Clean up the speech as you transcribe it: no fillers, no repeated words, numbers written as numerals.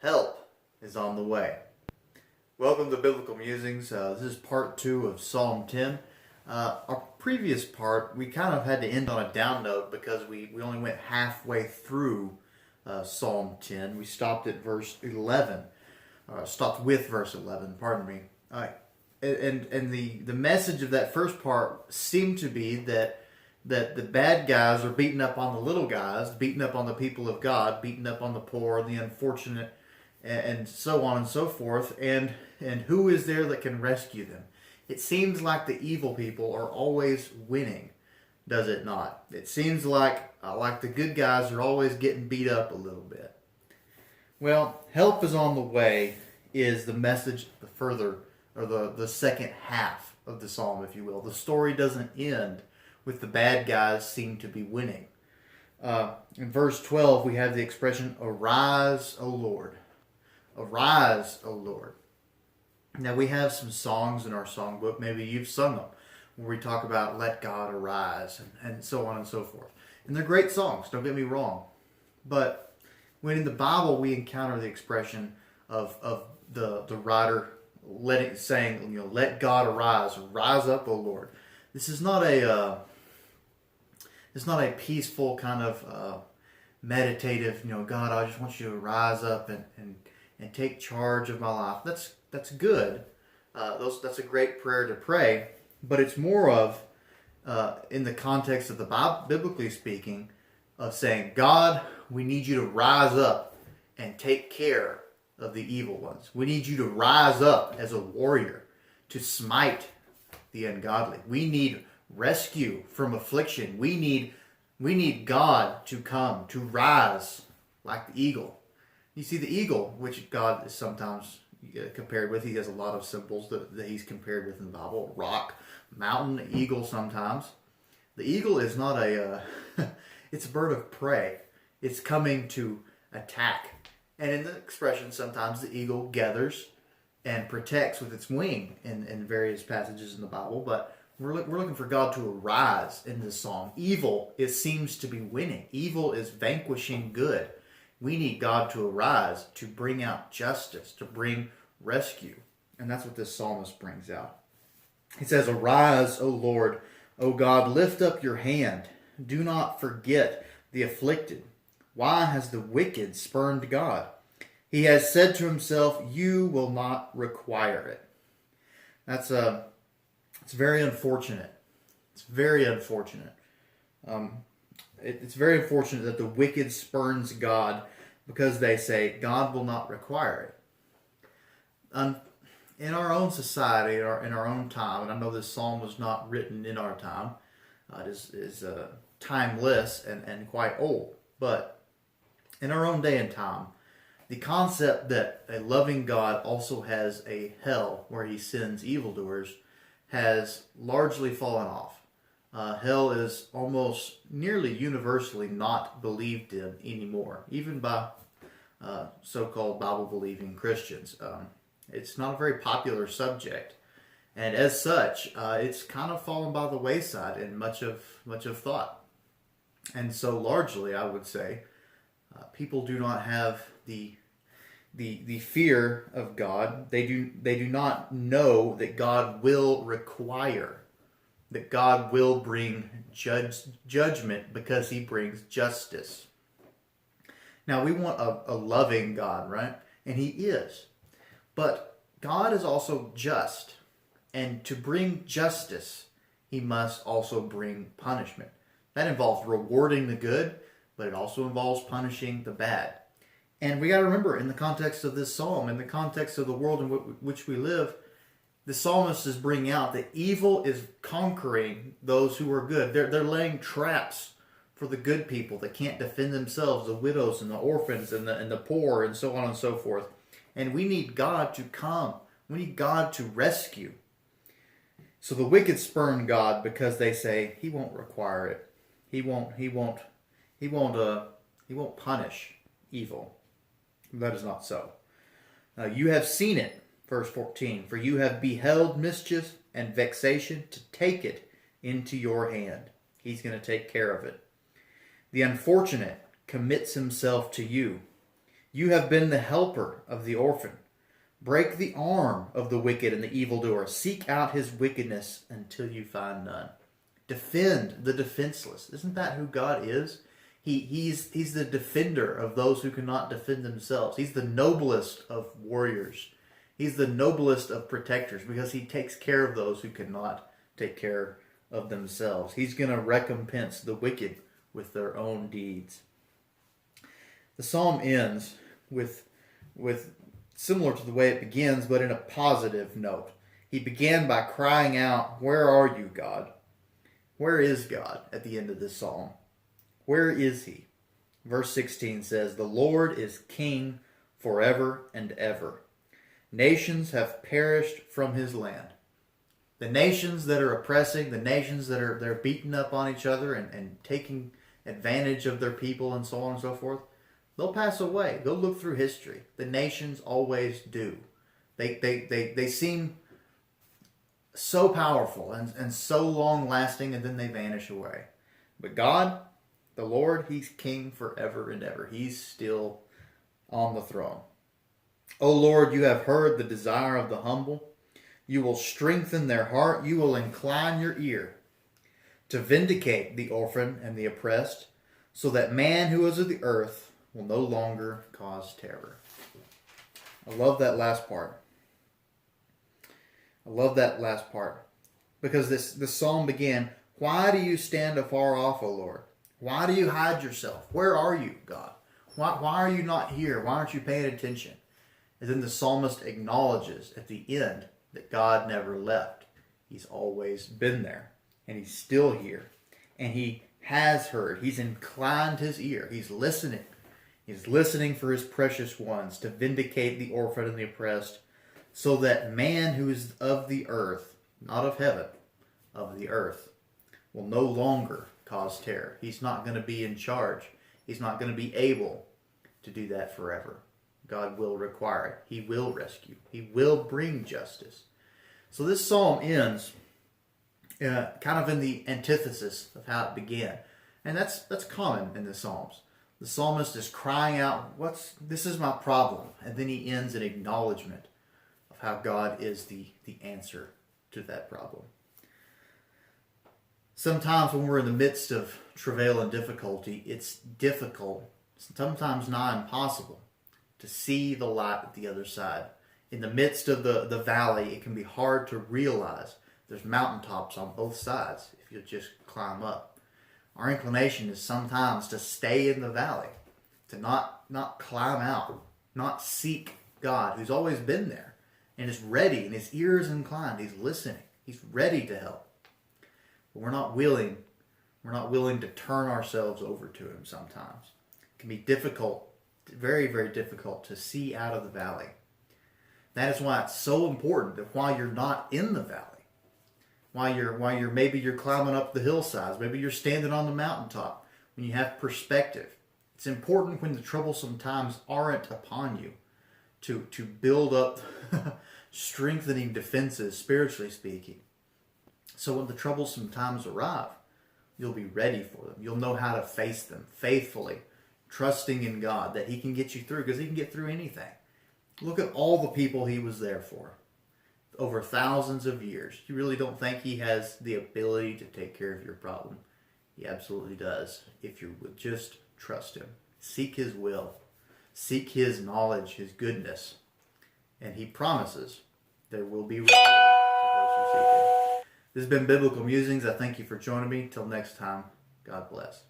Help is on the way. Welcome to Biblical Musings. This is part 2 of Psalm 10. Our previous part, we kind of had to end on a down note because we only went halfway through Psalm 10. We stopped at verse 11. Stopped with verse 11, pardon me. And the message of that first part seemed to be that the bad guys are beating up on the little guys, beating up on the people of God, beating up on the poor, the unfortunate, and so on and so forth. And who is there that can rescue them? It seems like the evil people are always winning, does it not? It seems like the good guys are always getting beat up a little bit. Well, help is on the way is the message, the second half of the psalm, if you will. The story doesn't end with the bad guys seem to be winning. In verse 12, we have the expression, "Arise, O Lord." Arise, O Lord. Now, we have some songs in our songbook, maybe you've sung them, where we talk about let God arise, and so on and so forth. And they're great songs, don't get me wrong. But when in the Bible we encounter the expression of the writer saying, let God arise, rise up, O Lord. This is not it's not a peaceful kind of meditative, God, I just want you to rise up and take charge of my life. That's good. That's a great prayer to pray, but it's more of, in the context of the Bible, biblically speaking, of saying, God, we need you to rise up and take care of the evil ones. We need you to rise up as a warrior to smite the ungodly. We need rescue from affliction. We need God to come, to rise like the eagle. You see, the eagle, which God is sometimes compared with, he has a lot of symbols that he's compared with in the Bible. Rock, mountain, eagle sometimes. The eagle is not it's a bird of prey. It's coming to attack. And in the expression, sometimes the eagle gathers and protects with its wing in various passages in the Bible. But we're looking for God to arise in this psalm. Evil, it seems to be winning. Evil is vanquishing good. We need God to arise, to bring out justice, to bring rescue. And that's what this psalmist brings out. He says, "Arise, O Lord, O God, lift up your hand. Do not forget the afflicted. Why has the wicked spurned God? He has said to himself, you will not require it." It's very unfortunate. It's very unfortunate. It's very unfortunate that the wicked spurns God because they say God will not require it. In our own society, in our own time, and I know this psalm was not written in our time, it is timeless and quite old, but in our own day and time, the concept that a loving God also has a hell where he sends evildoers has largely fallen off. Hell is almost nearly universally not believed in anymore, even by so-called Bible-believing Christians. It's not a very popular subject, and as such, it's kind of fallen by the wayside in much of thought. And so, largely, I would say, people do not have the fear of God. They do not know that God will require, that God will bring judgment because he brings justice. Now, we want a loving God, right? And he is. But God is also just. And to bring justice, he must also bring punishment. That involves rewarding the good, but it also involves punishing the bad. And we got to remember, in the context of this psalm, in the context of the world in which we live, the psalmist is bringing out that evil is conquering those who are good. They're laying traps for the good people that can't defend themselves, the widows and the orphans and the poor and so on and so forth. And we need God to come. We need God to rescue. So the wicked spurn God because they say he won't require it. He won't punish evil. That is not so. You have seen it, verse 14, for you have beheld mischief and vexation to take it into your hand. He's going to take care of it. The unfortunate commits himself to you. You have been the helper of the orphan. Break the arm of the wicked and the evildoer. Seek out his wickedness until you find none. Defend the defenseless. Isn't that who God is? He's the defender of those who cannot defend themselves. He's the noblest of warriors. He's the noblest of protectors because he takes care of those who cannot take care of themselves. He's going to recompense the wicked with their own deeds. The psalm ends with similar to the way it begins, but in a positive note. He began by crying out, "Where are you, God?" Where is God at the end of this psalm? Where is he? Verse 16 says, "The Lord is king forever and ever. Nations have perished from his land." The nations that are oppressing, the nations that they're beating up on each other and taking advantage of their people and so on and so forth, they'll pass away. Go look through history. The nations always do. They seem so powerful and so long lasting, and then they vanish away. But God, the Lord, he's king forever and ever. He's still on the throne. O Lord, you have heard the desire of the humble. You will strengthen their heart. You will incline your ear to vindicate the orphan and the oppressed, so that man who is of the earth will no longer cause terror. I love that last part. I love that last part. Because this psalm began, "Why do you stand afar off, O Lord? Why do you hide yourself? Where are you, God? Why are you not here? Why aren't you paying attention?" And then the psalmist acknowledges at the end that God never left. He's always been there. And he's still here. And he has heard. He's inclined his ear. He's listening. He's listening for his precious ones to vindicate the orphan and the oppressed, so that man who is of the earth, not of heaven, of the earth, will no longer cause terror. He's not going to be in charge. He's not going to be able to do that forever. God will require it. He will rescue. He will bring justice. So this psalm ends kind of in the antithesis of how it began. And that's common in the Psalms. The psalmist is crying out, this is my problem. And then he ends in acknowledgement of how God is the answer to that problem. Sometimes when we're in the midst of travail and difficulty, it's difficult, sometimes not impossible, to see the light at the other side. In the midst of the valley, it can be hard to realize there's mountaintops on both sides if you just climb up. Our inclination is sometimes to stay in the valley, to not climb out, not seek God, who's always been there and is ready, and his ear is inclined. He's listening. He's ready to help. But we're not willing to turn ourselves over to him sometimes. It can be difficult, very, very difficult to see out of the valley. That is why it's so important that while you're not in the valley, while you're climbing up the hillsides, maybe you're standing on the mountaintop, when you have perspective, it's important when the troublesome times aren't upon you to build up strengthening defenses, spiritually speaking. So when the troublesome times arrive, you'll be ready for them. You'll know how to face them faithfully, trusting in God that he can get you through, because he can get through anything. Look at all the people he was there for over thousands of years. You really don't think he has the ability to take care of your problem? He absolutely does, if you would just trust him. Seek his will. Seek his knowledge, his goodness. And he promises there will be reward for those who seek him. This has been Biblical Musings. I thank you for joining me. Till next time, God bless.